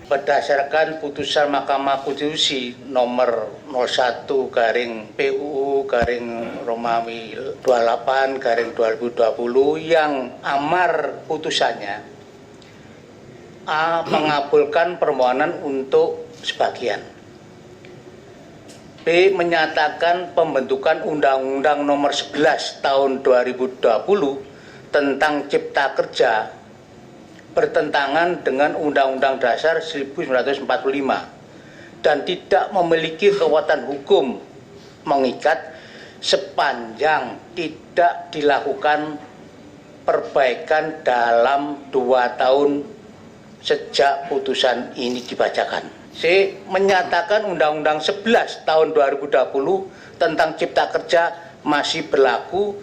berdasarkan putusan Mahkamah Konstitusi nomor 01/PUU/Romawi 28/2020 yang amar putusannya A. Mengabulkan permohonan untuk sebagian, B. Menyatakan pembentukan Undang-Undang nomor 11 tahun 2020 tentang Cipta Kerja bertentangan dengan Undang-Undang Dasar 1945 dan tidak memiliki kekuatan hukum mengikat sepanjang tidak dilakukan perbaikan dalam 2 tahun sejak putusan ini dibacakan. C. Menyatakan Undang-Undang 11 tahun 2020 tentang Cipta Kerja masih berlaku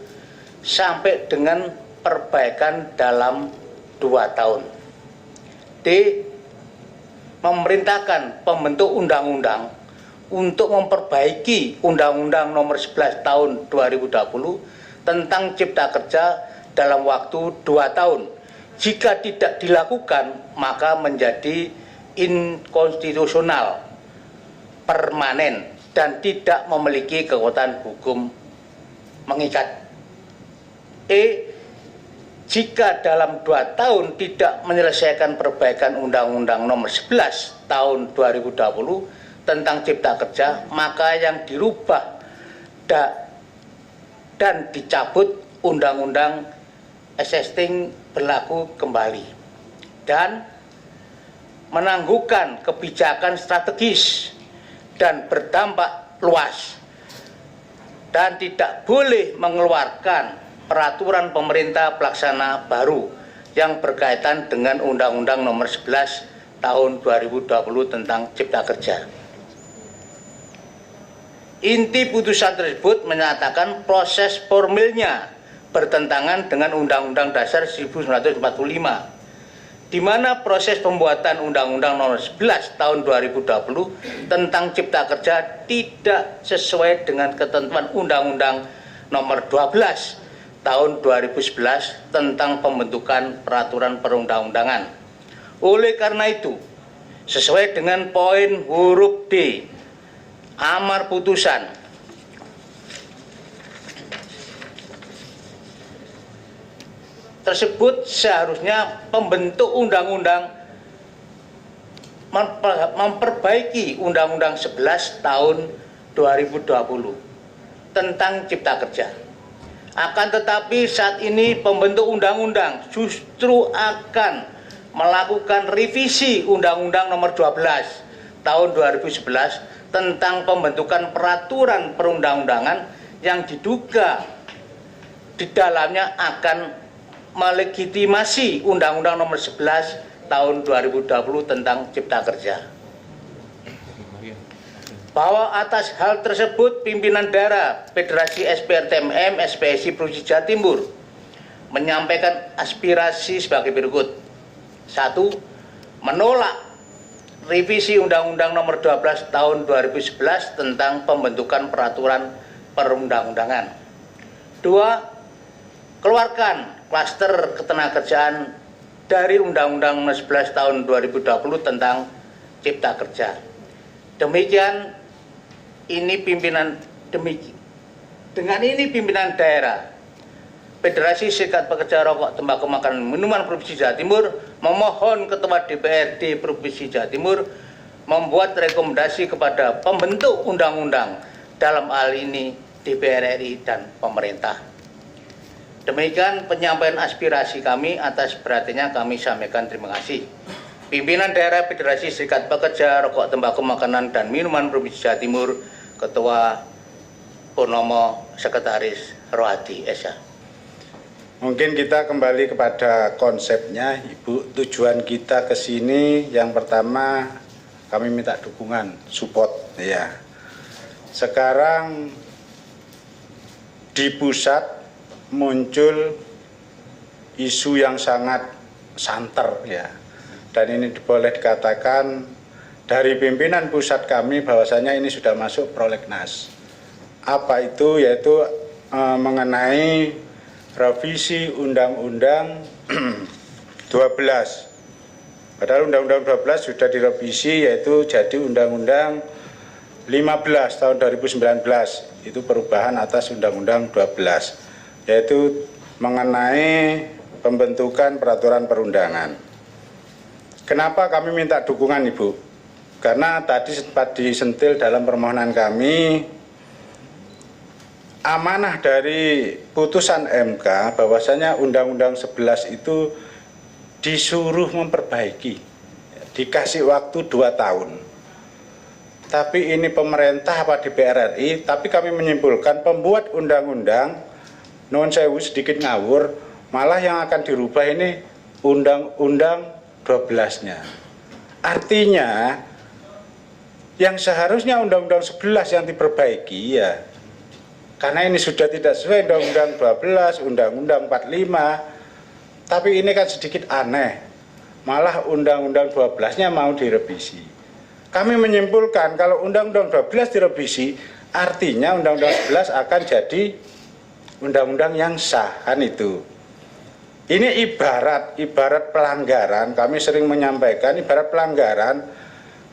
sampai dengan perbaikan dalam 2 tahun. D. Memerintahkan pembentuk undang-undang untuk memperbaiki Undang-Undang nomor 11 tahun 2020 tentang Cipta Kerja dalam waktu 2 tahun. Jika tidak dilakukan, maka menjadi inkonstitusional, permanen, dan tidak memiliki kekuatan hukum mengikat. E. Jika dalam 2 tahun tidak menyelesaikan perbaikan Undang-Undang nomor 11 tahun 2020 tentang Cipta Kerja, maka yang dirubah dan dicabut Undang-Undang existing berlaku kembali dan menangguhkan kebijakan strategis dan berdampak luas dan tidak boleh mengeluarkan peraturan pemerintah pelaksana baru yang berkaitan dengan Undang-Undang nomor 11 tahun 2020 tentang Cipta Kerja. Inti putusan tersebut menyatakan proses formilnya bertentangan dengan Undang-Undang Dasar 1945, di mana proses pembuatan Undang-Undang nomor 11 tahun 2020 tentang Cipta Kerja tidak sesuai dengan ketentuan Undang-Undang nomor 12 tahun 2011 tentang pembentukan peraturan perundang-undangan. Oleh karena itu, sesuai dengan poin huruf D amar putusan tersebut, seharusnya pembentuk undang-undang memperbaiki Undang-Undang 11 tahun 2020 tentang Cipta Kerja. Akan tetapi saat ini pembentuk undang-undang justru akan melakukan revisi Undang-Undang nomor 12 tahun 2011 tentang pembentukan peraturan perundang-undangan yang diduga di dalamnya akan melegitimasi Undang-Undang nomor 11 tahun 2020 tentang Cipta Kerja. Bahwa atas hal tersebut pimpinan daerah Federasi SPRTMM SPSI Provinsi Jawa Timur menyampaikan aspirasi sebagai berikut. 1. Menolak revisi Undang-Undang nomor 12 tahun 2011 tentang pembentukan peraturan perundang-undangan. 2. Keluarkan klaster ketenagakerjaan dari Undang-Undang nomor 11 tahun 2020 tentang Cipta Kerja. Demikian dengan ini pimpinan daerah Federasi Serikat Pekerja Rokok, Tembakau, Makanan, Minuman Provinsi Jawa Timur memohon Ketua DPRD Provinsi Jawa Timur membuat rekomendasi kepada pembentuk undang-undang, dalam hal ini DPR RI dan pemerintah. Demikian penyampaian aspirasi kami. Atas perhatiannya kami sampaikan terima kasih. Pimpinan daerah Federasi Serikat Pekerja Rokok, Tembakau, Makanan, dan Minuman Provinsi Jawa Timur, Ketua Purnomo, Sekretaris Rohadi Esa. Mungkin kita kembali kepada konsepnya, Ibu. Tujuan kita ke sini yang pertama kami minta dukungan, support ya. Sekarang di pusat muncul isu yang sangat santer ya. Dan ini boleh dikatakan dari pimpinan pusat kami bahwasanya ini sudah masuk prolegnas. Apa itu? Yaitu mengenai revisi Undang-Undang 12 Padahal Undang-Undang 12 sudah direvisi, yaitu jadi Undang-Undang 15 tahun 2019. Itu perubahan atas Undang-Undang 12, yaitu mengenai pembentukan peraturan perundangan. Kenapa kami minta dukungan, Ibu? Karena tadi sempat disentil dalam permohonan kami, amanah dari putusan MK bahwasanya Undang-Undang 11 itu disuruh memperbaiki, dikasih waktu 2 tahun. Tapi ini pemerintah apa DPR RI, tapi kami menyimpulkan pembuat undang-undang, nuwun sewu sedikit ngawur, malah yang akan dirubah ini Undang-Undang 12-nya. Artinya, yang seharusnya Undang-Undang 11 yang diperbaiki ya, karena ini sudah tidak sesuai Undang-Undang 12, Undang-Undang 45, tapi ini kan sedikit aneh, malah Undang-Undang 12-nya mau direvisi. Kami menyimpulkan kalau Undang-Undang 12 direvisi, artinya Undang-Undang 11 akan jadi Undang-Undang yang sah, kan itu. Ini ibarat pelanggaran, kami sering menyampaikan ibarat pelanggaran,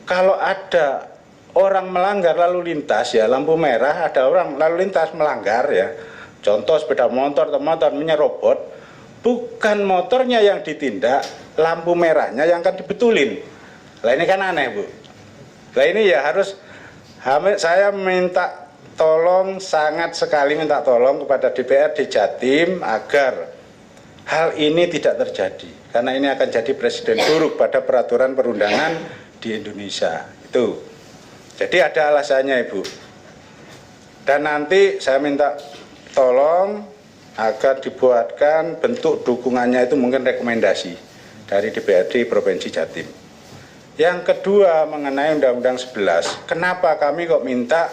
kalau ada orang melanggar lalu lintas ya, lampu merah, ada orang lalu lintas melanggar ya, contoh sepeda motor atau motor menyerobot, bukan motornya yang ditindak, lampu merahnya yang akan dibetulin. Lah ini kan aneh, Bu. Lah ini ya harus, saya minta tolong, sangat sekali minta tolong kepada DPRD Jatim agar hal ini tidak terjadi. Karena ini akan jadi presiden buruk pada peraturan perundangan di Indonesia. Itu. Jadi ada alasannya, Ibu. Dan nanti saya minta tolong agar dibuatkan bentuk dukungannya itu mungkin rekomendasi dari DPRD Provinsi Jatim. Yang kedua mengenai Undang-Undang 11. Kenapa kami kok minta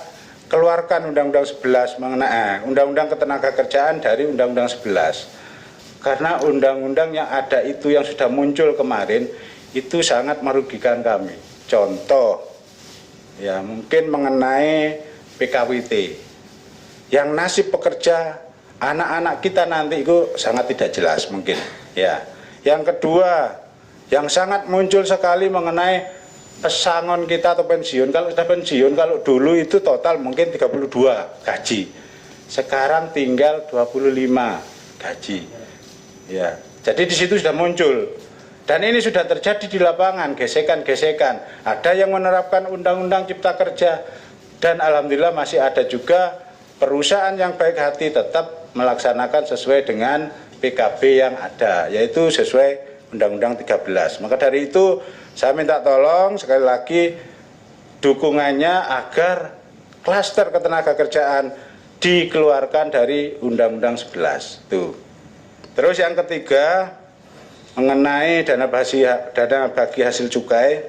keluarkan Undang-Undang 11 mengenai Undang-Undang Ketenagakerjaan dari Undang-Undang 11? Karena undang-undang yang ada itu yang sudah muncul kemarin itu sangat merugikan kami. Contoh, ya mungkin mengenai PKWT, yang nasib pekerja anak-anak kita nanti itu sangat tidak jelas mungkin. Ya. Yang kedua, yang sangat muncul sekali mengenai pesangon kita atau pensiun. Kalau sudah pensiun, kalau dulu itu total mungkin 32 gaji, sekarang tinggal 25 gaji. Ya, jadi di situ sudah muncul. Dan ini sudah terjadi di lapangan, gesekan-gesekan. Ada yang menerapkan Undang-Undang Cipta Kerja, dan alhamdulillah masih ada juga perusahaan yang baik hati tetap melaksanakan sesuai dengan PKB yang ada, yaitu sesuai Undang-Undang 13. Maka dari itu saya minta tolong sekali lagi dukungannya agar klaster ketenagakerjaan dikeluarkan dari Undang-Undang 11. Tuh. Terus yang ketiga mengenai dana bagi hasil cukai,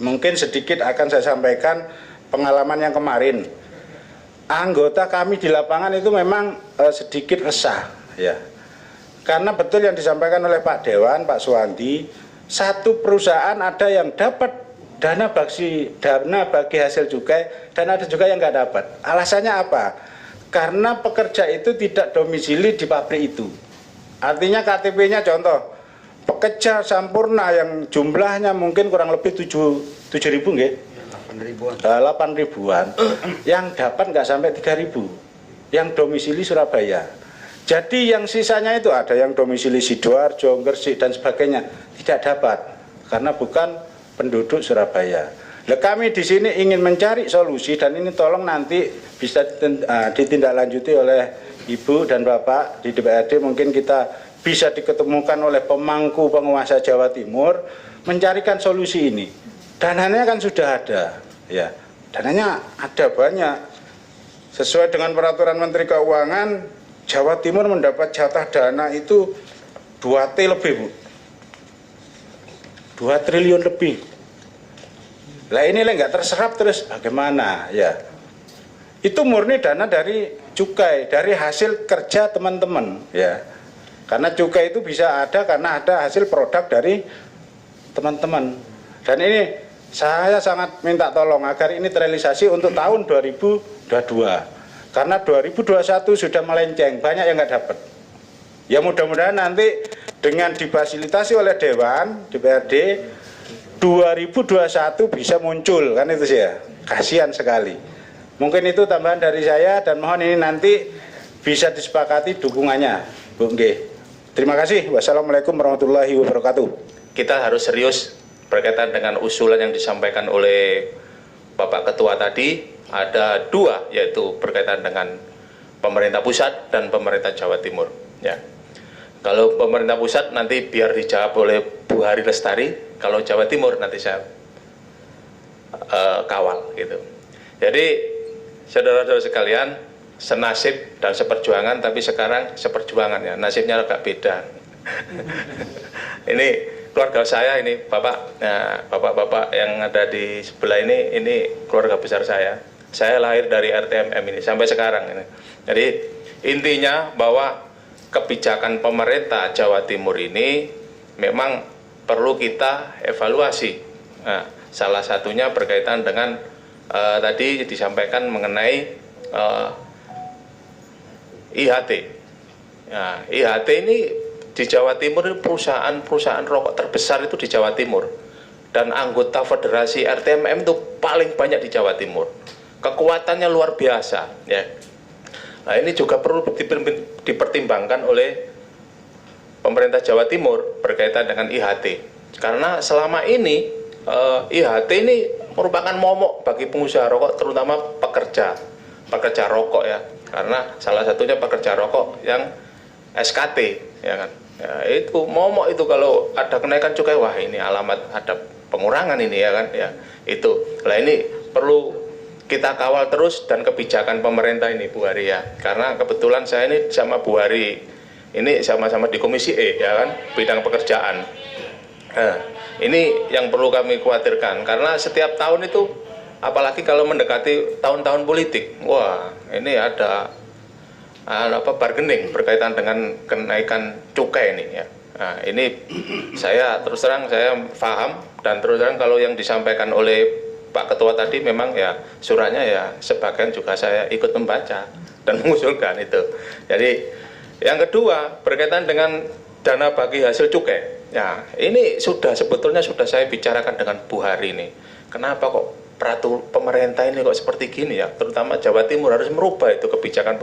mungkin sedikit akan saya sampaikan pengalaman yang kemarin. Anggota kami di lapangan itu memang sedikit resah, ya, karena betul yang disampaikan oleh Pak Dewan, Pak Suwandi, satu perusahaan ada yang dapat dana bagi hasil cukai dan ada juga yang nggak dapat. Alasannya apa? Karena pekerja itu tidak domisili di pabrik itu. Artinya KTP-nya contoh, pekerja sampurna yang jumlahnya mungkin kurang lebih 7.000 nggih. 8 ribuan yang dapat nggak sampai 3.000 yang domisili Surabaya. Jadi yang sisanya itu ada yang domisili Sidoarjo, Gresik dan sebagainya tidak dapat karena bukan penduduk Surabaya. Nah, kami di sini ingin mencari solusi dan ini tolong nanti bisa ditindaklanjuti oleh Ibu dan Bapak di DPRD, mungkin kita bisa diketemukan oleh pemangku penguasa Jawa Timur mencarikan solusi ini. Dananya kan sudah ada, ya. Dananya ada banyak. Sesuai dengan peraturan Menteri Keuangan, Jawa Timur mendapat jatah dana itu 2T lebih, Bu. 2 triliun lebih. Lah ini nggak terserap terus bagaimana, ya? Itu murni dana dari cukai, dari hasil kerja teman-teman, ya. Karena cukai itu bisa ada karena ada hasil produk dari teman-teman. Dan ini saya sangat minta tolong agar ini terrealisasi untuk tahun 2022. Karena 2021 sudah melenceng, banyak yang nggak dapat. Ya mudah-mudahan nanti dengan difasilitasi oleh Dewan DPRD 2021 bisa muncul, kan itu sih ya. Kasihan sekali. Mungkin itu tambahan dari saya dan mohon ini nanti bisa disepakati dukungannya, Bu Nggih. Terima kasih. Wassalamualaikum warahmatullahi wabarakatuh. Kita harus serius berkaitan dengan usulan yang disampaikan oleh Bapak Ketua tadi. Ada dua, yaitu berkaitan dengan pemerintah pusat dan pemerintah Jawa Timur. Ya. Kalau pemerintah pusat nanti biar dijawab oleh Bu Hari Lestari. Kalau Jawa Timur nanti saya kawal gitu. Jadi saudara-saudara sekalian, senasib dan seperjuangan, tapi sekarang seperjuangan ya, nasibnya agak beda. Ini keluarga saya, ini bapak-bapak yang ada di sebelah ini keluarga besar saya. Saya lahir dari RTMM ini sampai sekarang ini. Jadi intinya bahwa kebijakan pemerintah Jawa Timur ini memang perlu kita evaluasi. Nah, salah satunya berkaitan dengan tadi disampaikan mengenai IHT. Nah, IHT ini di Jawa Timur, perusahaan rokok terbesar itu di Jawa Timur, dan anggota federasi RTMM itu paling banyak di Jawa Timur. Kekuatannya luar biasa ya. Nah, ini juga perlu dipertimbangkan oleh pemerintah Jawa Timur berkaitan dengan IHT, karena selama ini IHT ini merupakan momok bagi pengusaha rokok, terutama pekerja rokok ya, karena salah satunya pekerja rokok yang SKT ya kan. Ya, itu momok itu kalau ada kenaikan cukai, wah ini alamat ada pengurangan ini ya kan ya. Itu lah, ini perlu kita kawal terus, dan kebijakan pemerintah ini Bu Hari ya, karena kebetulan saya ini sama Bu Hari ini sama-sama di Komisi E ya kan, bidang pekerjaan. Nah, ini yang perlu kami khawatirkan, karena setiap tahun itu, apalagi kalau mendekati tahun-tahun politik, wah ini ada bargaining berkaitan dengan kenaikan cukai ini ya. Nah, ini saya terus terang saya paham, dan terus terang kalau yang disampaikan oleh Pak Ketua tadi memang ya suratnya ya sebagian juga saya ikut membaca dan mengusulkan itu. Jadi yang kedua berkaitan dengan dana bagi hasil cukai. Ya, ini sebetulnya sudah saya bicarakan dengan Bu Hari ini. Kenapa kok pemerintah ini kok seperti gini ya? Terutama Jawa Timur harus merubah itu kebijakan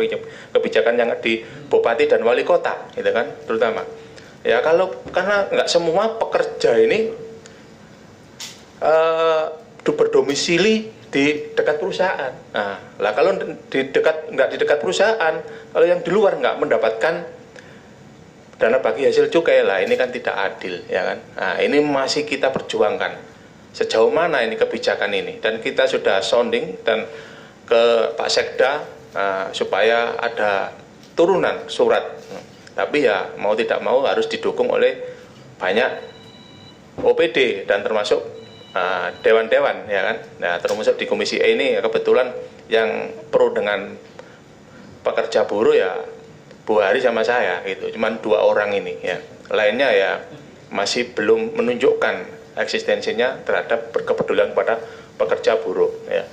yang di Bupati dan Wali Kota, gitu kan? Terutama. Ya karena nggak semua pekerja ini berdomisili di dekat perusahaan. Nah, lah kalau nggak di dekat perusahaan, kalau yang di luar nggak mendapatkan dana bagi hasil cukai, lah ini kan tidak adil ya kan. Nah, ini masih kita perjuangkan sejauh mana ini kebijakan ini, dan kita sudah sounding dan ke Pak Sekda supaya ada turunan surat. Tapi ya mau tidak mau harus didukung oleh banyak OPD dan termasuk dewan-dewan ya kan. Nah, termasuk di Komisi E ini kebetulan yang pro dengan pekerja buruh ya Bu Hari sama saya gitu, cuman 2 orang ini ya. Lainnya ya masih belum menunjukkan eksistensinya terhadap berkepedulian pada pekerja buruh ya.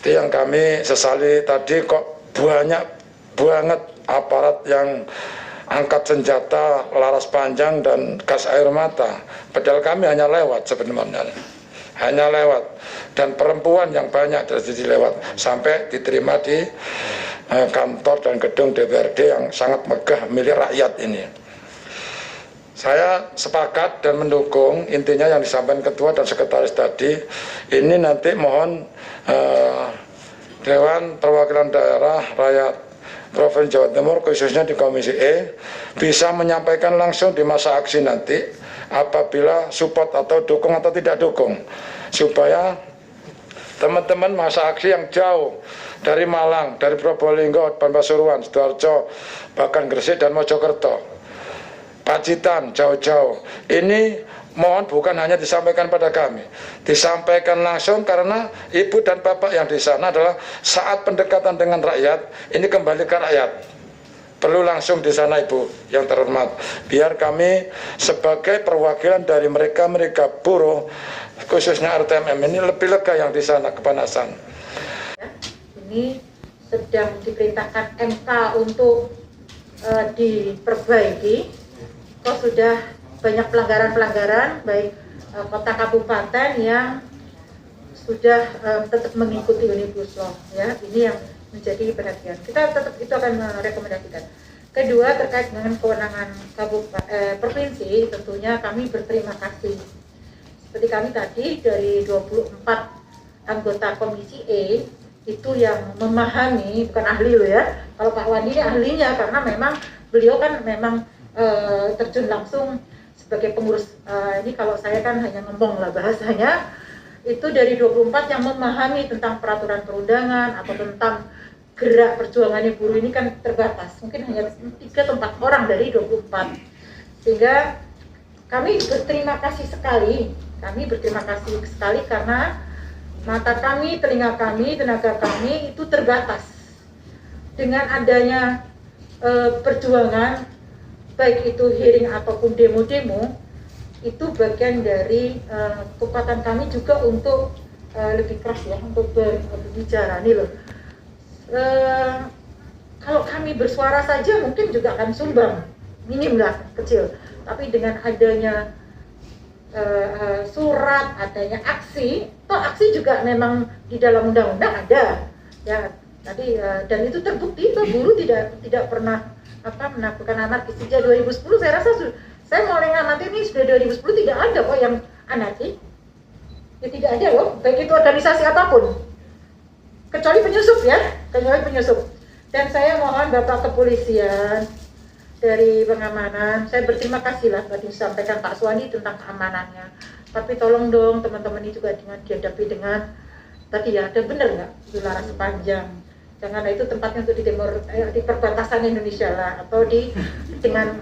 Itu yang kami sesali tadi, kok banyak banget aparat yang angkat senjata, laras panjang dan gas air mata. Padahal kami hanya lewat sebenarnya, hanya lewat, dan perempuan yang banyak jadi lewat sampai diterima di kantor dan gedung DPRD yang sangat megah milik rakyat ini. Saya sepakat dan mendukung intinya yang disampaikan Ketua dan Sekretaris tadi. Ini nanti mohon Dewan Perwakilan Daerah Rakyat Provinsi Jawa Timur, khususnya di Komisi E, bisa menyampaikan langsung di masa aksi nanti apabila support atau dukung atau tidak dukung, supaya teman-teman masa aksi yang jauh dari Malang, dari Probolinggo, Pasuruan, Sidoarjo, bahkan Gresik dan Mojokerto, Pacitan, jauh-jauh, ini mohon bukan hanya disampaikan pada kami, disampaikan langsung, karena ibu dan bapak yang di sana adalah saat pendekatan dengan rakyat, ini kembali ke rakyat. Perlu langsung di sana ibu yang terhormat, biar kami sebagai perwakilan dari mereka buruh, khususnya RTMM ini lebih lega yang di sana kepanasan. Ini sedang diperintahkan MK untuk diperbaiki. Kok sudah banyak pelanggaran-pelanggaran baik kota kabupaten yang sudah tetap mengikuti Omnibus Law, ya. Ini yang menjadi perhatian. Kita tetap itu akan merekomendasikan. Kedua, terkait dengan kewenangan provinsi, tentunya kami berterima kasih. Seperti kami tadi dari 24 anggota Komisi E itu yang memahami, bukan ahli loh ya. Kalau Pak Wandi ini ahlinya karena memang beliau kan memang terjun langsung sebagai pengurus. Ini kalau saya kan hanya ngomong lah bahasanya. Itu dari 24 yang memahami tentang peraturan perundangan atau tentang gerak perjuangannya buruh ini kan terbatas. Mungkin hanya 3 atau 4 orang dari 24. Sehingga kami berterima kasih sekali. Kami berterima kasih sekali karena mata kami, telinga kami, tenaga kami itu terbatas. Dengan adanya perjuangan, baik itu hearing ataupun demo-demo, itu bagian dari kekuatan kami juga untuk lebih keras ya, untuk berbicara nih loh. Kalau kami bersuara saja mungkin juga akan sumbang, minim lah, kecil. Tapi dengan adanya surat, adanya aksi, toh aksi juga memang di dalam undang-undang ada, ya. Tadi dan itu terbukti, toh buruh tidak pernah melakukan anarkis. Sejak 2010 saya rasa saya mulai ngamati ini sudah 2010 tidak ada kok yang anarki. Ya tidak ada loh, baik itu organisasi apapun. Kecuali penyusup ya, kecuali penyusup. Dan saya mohon Bapak Kepolisian dari pengamanan, saya berterima kasih lah tadi disampaikan Pak Suwandi tentang keamanannya. Tapi tolong dong teman-teman ini juga dengan dihadapi dengan tadi ya, ada benar nggak di laras sepanjang. Jangan itu tempatnya untuk di timur, di perbatasan Indonesia lah, atau dengan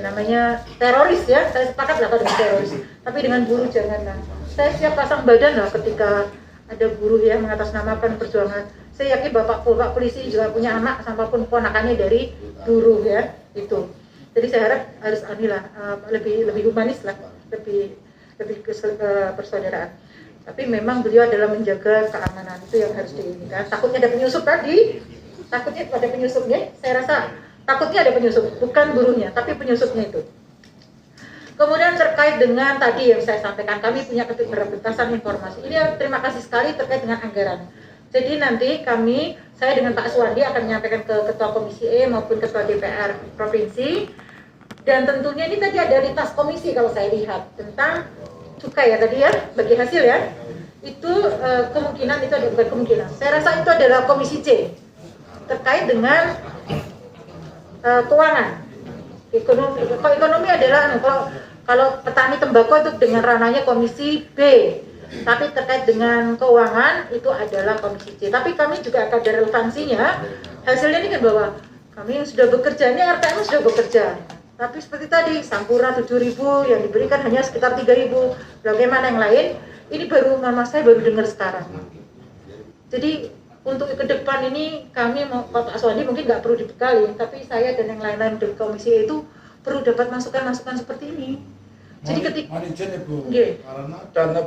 namanya teroris ya. Saya sepakat lah dengan teroris, tapi dengan buruh janganlah. Saya siap pasang badan lah ketika ada buruh yang mengatasnamakan perjuangan. Saya yakin Bapak polisi juga punya anak, sampapun ponakannya dari buruh ya itu. Jadi saya harap harus lebih humanis lah, lebih persaudaraan. Tapi memang beliau adalah menjaga keamanan, itu yang harus diinginkan. Takutnya ada penyusup tadi, takutnya ada penyusupnya. Saya rasa takutnya ada penyusup, bukan buruhnya, tapi penyusupnya itu. Kemudian terkait dengan tadi yang saya sampaikan, kami punya keterbatasan informasi. Ini terima kasih sekali terkait dengan anggaran. Jadi nanti saya dengan Pak Suwandi akan menyampaikan ke Ketua Komisi E maupun Ketua DPR Provinsi. Dan tentunya ini tadi ada lintas komisi kalau saya lihat tentang cukai ya tadi ya, bagi hasil ya, itu kemungkinan itu ada, bukan kemungkinan, saya rasa itu adalah Komisi C terkait dengan keuangan. Ekonomi adalah kalau petani tembakau itu dengan ranahnya Komisi B, tapi terkait dengan keuangan itu adalah Komisi C. Tapi kami juga akan ada relevansinya, hasilnya ini kan bahwa kami yang sudah bekerja, ini RTM sudah bekerja. Tapi seperti tadi, Sampurna 7.000 yang diberikan hanya sekitar 3.000. Bagaimana yang lain? Ini baru, saya baru dengar sekarang. Jadi untuk ke depan ini kami Pak Suwandi mungkin nggak perlu dibekali, tapi saya dan yang lain-lain dari komisi itu perlu dapat masukan-masukan seperti ini. Jadi ketika Ibu, karena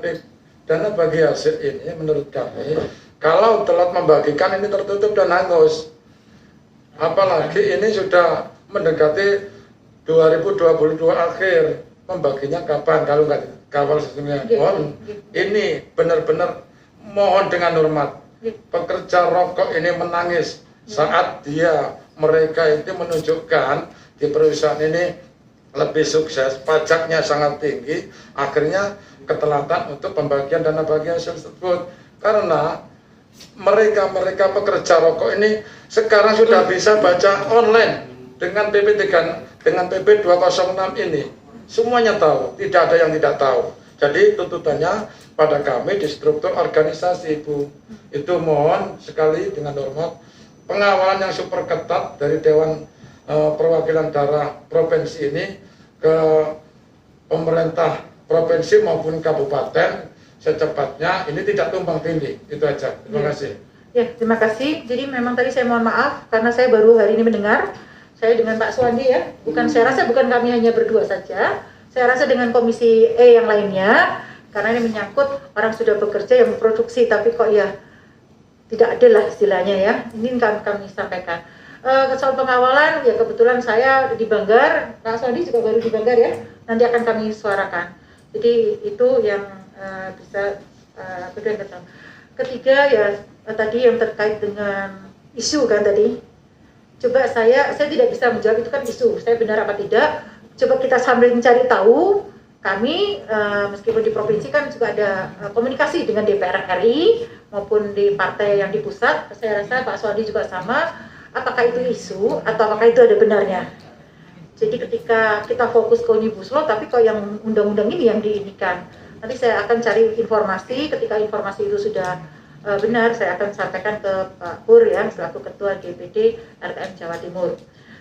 dana bagi hasil ini menurut kami kalau telat membagikan ini tertutup dan hangus. Apalagi ini sudah mendekati 2022 akhir, membaginya kapan kalau nggak kawal sistemnya. Mohon ini benar-benar mohon dengan hormat, pekerja rokok ini menangis saat mereka itu menunjukkan di perusahaan ini lebih sukses, pajaknya sangat tinggi, akhirnya ketelatan untuk pembagian dana bagi hasil tersebut. Karena mereka pekerja rokok ini sekarang sudah bisa baca online dengan PP 206 ini, semuanya tahu, tidak ada yang tidak tahu. Jadi tuntutannya pada kami di struktur organisasi, Ibu, itu mohon sekali dengan hormat pengawalan yang super ketat dari Dewan Perwakilan Daerah Provinsi ini ke pemerintah provinsi maupun kabupaten secepatnya. Ini tidak tumpang tindih, itu aja. Terima kasih. Ya, terima kasih. Jadi memang tadi saya mohon maaf karena saya baru hari ini mendengar. Saya dengan Pak Suwandi ya, saya rasa bukan kami hanya berdua saja, saya rasa dengan Komisi E yang lainnya, karena ini menyangkut orang sudah bekerja yang memproduksi, tapi kok ya tidak ada lah istilahnya ya, ini kami sampaikan. soal pengawalan, ya kebetulan saya di Banggar, Pak Sandi juga baru di Banggar ya, nanti akan kami suarakan. Jadi itu yang bisa berdua ketemu. Ketiga ya tadi yang terkait dengan isu kan tadi. Coba saya tidak bisa menjawab itu kan isu, saya benar apa tidak. Coba kita sambil mencari tahu. Kami meskipun di provinsi kan juga ada komunikasi dengan DPR RI maupun di partai yang di pusat. Saya rasa Pak Swadi juga sama. Apakah itu isu atau apakah itu ada benarnya? Jadi ketika kita fokus ke Omnibus Law, tapi kok yang undang-undang ini yang diinikan. Nanti saya akan cari informasi. Ketika informasi itu sudah benar, saya akan sampaikan ke Pak Pur ya, selaku Ketua DPD RTM Jawa Timur.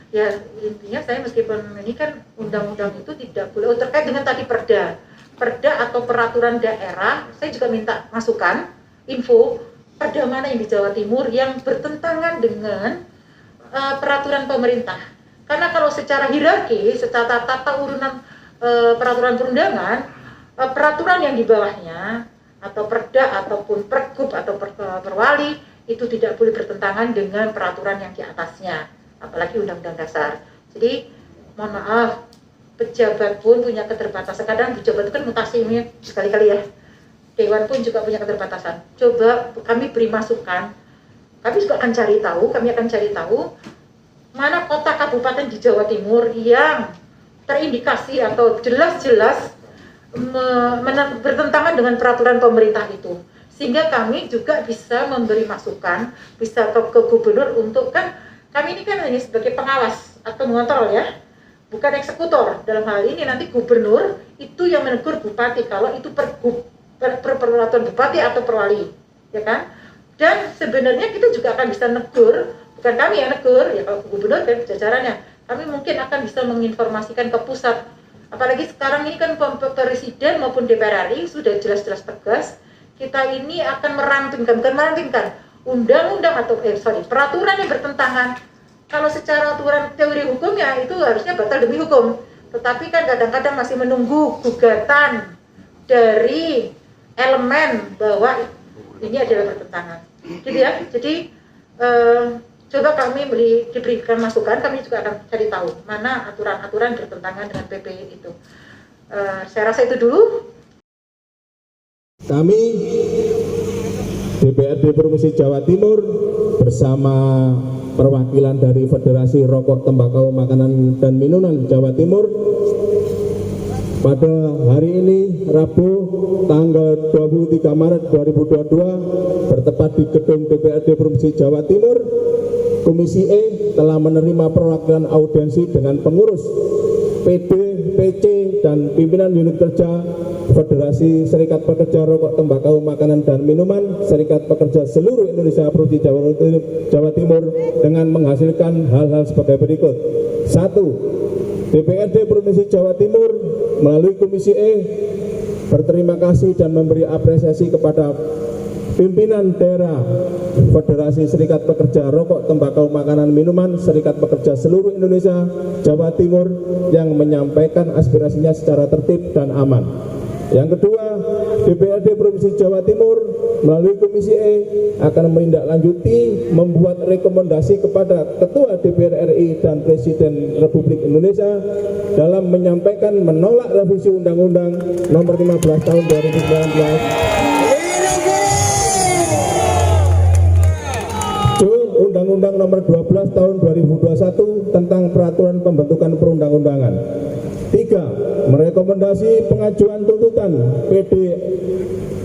Ya intinya saya meskipun ini kan undang-undang itu tidak boleh terkait dengan tadi perda atau peraturan daerah, saya juga minta masukan info perda mana yang di Jawa Timur yang bertentangan dengan peraturan pemerintah. Karena kalau secara hierarki, secara tata urunan peraturan perundangan, peraturan yang di bawahnya atau perda ataupun pergub atau perwali itu tidak boleh bertentangan dengan peraturan yang di atasnya, apalagi undang-undang dasar. Jadi mohon maaf, pejabat pun punya keterbatasan. Kadang pejabat itu kan mutasi ini sekali-kali ya. Dewan pun juga punya keterbatasan. Coba kami beri masukan. Kami juga akan cari tahu mana kota kabupaten di Jawa Timur yang terindikasi atau jelas-jelas bertentangan dengan peraturan pemerintah itu, sehingga kami juga bisa memberi masukan, bisa ke gubernur untuk, kan kami ini kan hanya sebagai pengawas atau mengontrol ya, bukan eksekutor. Dalam hal ini nanti gubernur itu yang menegur bupati kalau itu peraturan bupati atau perwali, ya kan? Dan sebenarnya kita juga akan bisa negur, bukan kami yang negur, ya kalau gubernur dan jajarannya, kami mungkin akan bisa menginformasikan ke pusat. Apalagi sekarang ini kan Presiden maupun DPR RI sudah jelas-jelas tegas, kita ini akan merampingkan undang-undang atau peraturan yang bertentangan. Kalau secara aturan teori hukumnya itu harusnya batal demi hukum, tetapi kan kadang-kadang masih menunggu gugatan dari elemen bahwa ini adalah bertentangan, gitu ya. Jadi coba kami diberikan masukan, kami juga akan cari tahu mana aturan-aturan bertentangan dengan PP itu. Saya rasa itu dulu. Kami DPRD Provinsi Jawa Timur bersama perwakilan dari Federasi Rokok, Tembakau, Makanan dan Minuman Jawa Timur pada hari ini Rabu tanggal 23 Maret 2022 bertepat di gedung DPRD Provinsi Jawa Timur, Komisi E telah menerima perwakilan audiensi dengan pengurus PD, PC, dan pimpinan unit kerja Federasi Serikat Pekerja Rokok, Tembakau, Makanan dan Minuman Serikat Pekerja seluruh Indonesia Provinsi Jawa Timur dengan menghasilkan hal-hal sebagai berikut. 1. DPRD Provinsi Jawa Timur melalui Komisi E berterima kasih dan memberi apresiasi kepada pimpinan daerah Federasi Serikat Pekerja Rokok, Tembakau, Makanan, Minuman Serikat Pekerja seluruh Indonesia Jawa Timur yang menyampaikan aspirasinya secara tertib dan aman. Yang kedua, DPRD Provinsi Jawa Timur melalui Komisi E akan menindaklanjuti membuat rekomendasi kepada Ketua DPR RI dan Presiden Republik Indonesia dalam menyampaikan menolak revisi Undang-Undang Nomor 15 Tahun 2019. Undang-Undang Nomor 12 Tahun 2021 tentang Peraturan Pembentukan Perundang-undangan. 3. Merekomendasi pengajuan tuntutan PD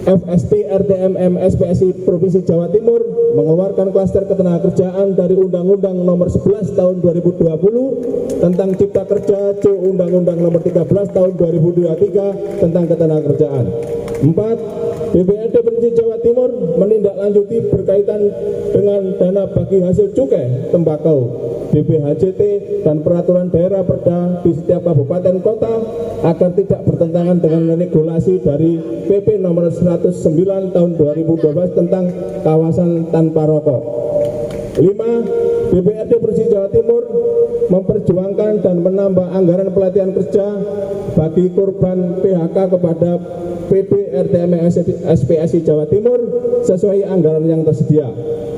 FSP RTMM SPSI Provinsi Jawa Timur mengeluarkan klaster ketenagakerjaan dari Undang-Undang Nomor 11 Tahun 2020 tentang Cipta Kerja C Undang-Undang Nomor 13 Tahun 2023 tentang ketenagakerjaan. 4. DPRD Provinsi Jawa Timur menindaklanjuti berkaitan dengan dana bagi hasil cukai tembakau DBHJT dan peraturan daerah perda di setiap kabupaten kota agar tidak bertentangan dengan regulasi dari PP nomor 109 tahun 2012 tentang kawasan tanpa rokok. 5. DPRD Provinsi Jawa Timur memperjuangkan dan menambah anggaran pelatihan kerja bagi korban PHK kepada PD RTM SPSI Jawa Timur sesuai anggaran yang tersedia.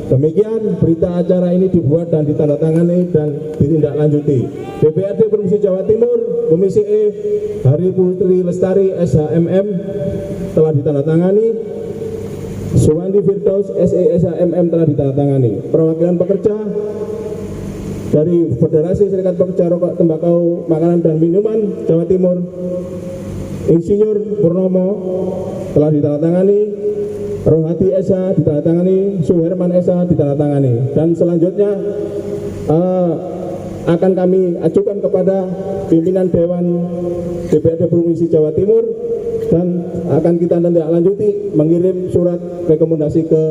Demikian berita acara ini dibuat dan ditandatangani dan ditindaklanjuti. DPRD Provinsi Jawa Timur, Komisi E, Hari Putri Lestari SHMM telah ditandatangani. Suwandi Firdaus SE SHMM telah ditandatangani. Perwakilan pekerja dari Federasi Serikat Pekerja Rokok, Tembakau, Makanan dan Minuman Jawa Timur, Insinyur Purnomo telah ditandatangani. Rohati Esa ditandatangani, Suherman Esa ditandatangani, dan selanjutnya akan kami ajukan kepada pimpinan Dewan DPRD Provinsi Jawa Timur dan akan kita lanjuti mengirim surat rekomendasi ke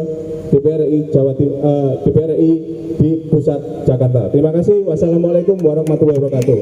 DPRI di pusat Jakarta. Terima kasih. Wassalamualaikum warahmatullahi wabarakatuh.